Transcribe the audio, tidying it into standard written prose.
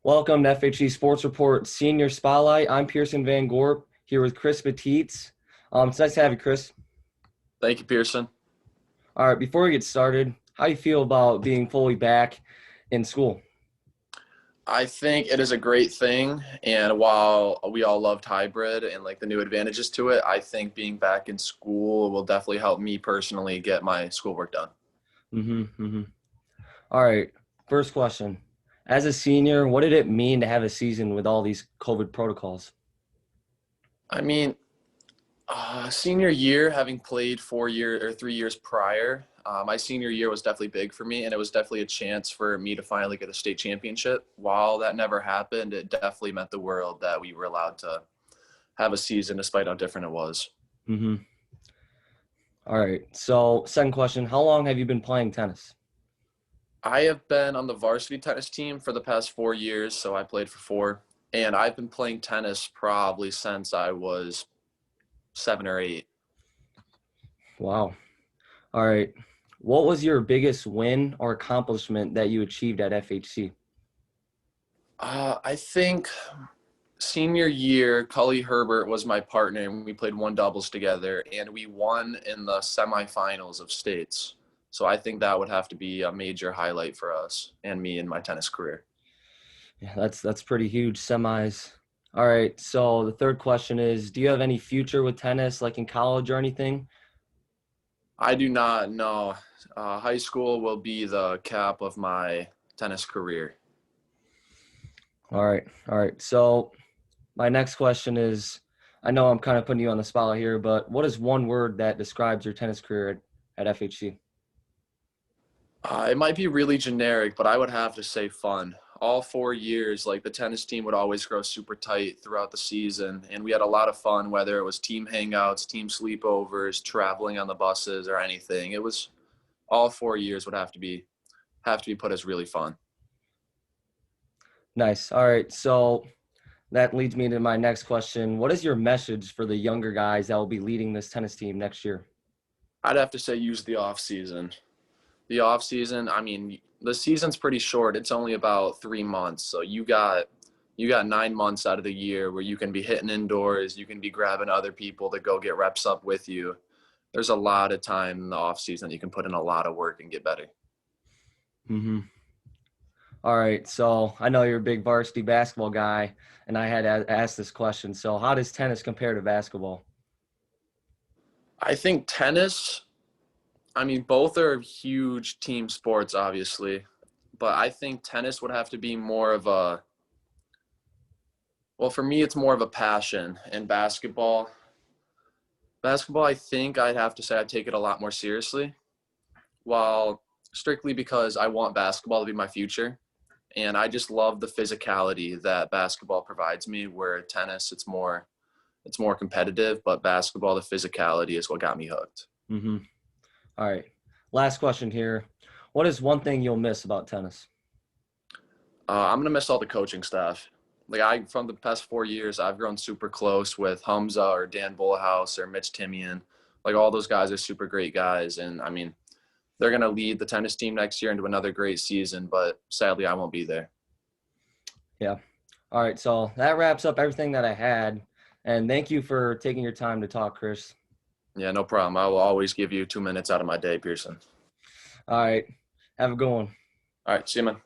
Welcome to FHC Sports Report Senior Spotlight. I'm Pearson Van Gorp here with Chris Battise. It's nice to have you, Chris. Thank you, Pearson. All right, before we get started, how do you feel about being fully back in school? I think it is a great thing. And while we all loved hybrid and like the new advantages to it, I think being back in school will definitely help me personally get my schoolwork done. Mm-hmm. All right, first question. As a senior, what did it mean to have a season with all these COVID protocols? I mean, senior year, having played 4 years or 3 years prior, my senior year was definitely big for me, and it was definitely a chance for me to finally get a state championship. While that never happened, it definitely meant the world that we were allowed to have a season despite how different it was. Mm-hmm. All right, so second question. How long have you been playing tennis? I have been on the varsity tennis team for the past 4 years, so I played for four. And I've been playing tennis probably since I was 7 or 8. Wow. All right. What was your biggest win or accomplishment that you achieved at FHC? I think senior year, Cully Herbert was my partner, and we played one doubles together, and we won in the semifinals of states. So I think that would have to be a major highlight for us and me in my tennis career. Yeah, that's pretty huge. Semis. All right. So the third question is, do you have any future with tennis, like in college or anything? I do not know. High school will be the cap of my tennis career. All right. All right. So my next question is, I know I'm kind of putting you on the spotlight here, but what is one word that describes your tennis career at FHC? It might be really generic, but I would have to say fun. All 4 years, like the tennis team would always grow super tight throughout the season, and we had a lot of fun, whether it was team hangouts, team sleepovers, traveling on the buses, or anything. It was all 4 years would have to be put as really fun. Nice. All right. So that leads me to my next question. What is your message for the younger guys that will be leading this tennis team next year? I'd have to say use the off season. The off season, I mean, the season's pretty short. It's only about 3 months, so you got 9 months out of the year where you can be hitting indoors, you can be grabbing other people to go get reps up with you. There's a lot of time in the off season you can put in a lot of work and get better. Mm-hmm. All right. So I know you're a big varsity basketball guy, and I had to ask this question. So how does tennis compare to basketball? I think tennis, I mean, both are huge team sports, obviously, but I think tennis would have to be more of a, well, for me, it's more of a passion. And basketball, I think I'd have to say I take it a lot more seriously, while strictly because I want basketball to be my future. And I just love the physicality that basketball provides me, where tennis, it's more competitive, but basketball, the physicality is what got me hooked. Mm-hmm. All right. Last question here. What is one thing you'll miss about tennis? I'm gonna miss all the coaching staff. Like from the past 4 years, I've grown super close with Hamza or Dan Bullhouse or Mitch Timian. Like all those guys are super great guys, and I mean, they're gonna lead the tennis team next year into another great season. But sadly, I won't be there. Yeah. All right. So that wraps up everything that I had. And thank you for taking your time to talk, Chris. Yeah, no problem. I will always give you 2 minutes out of my day, Pearson. All right. Have a good one. All right, see you, man.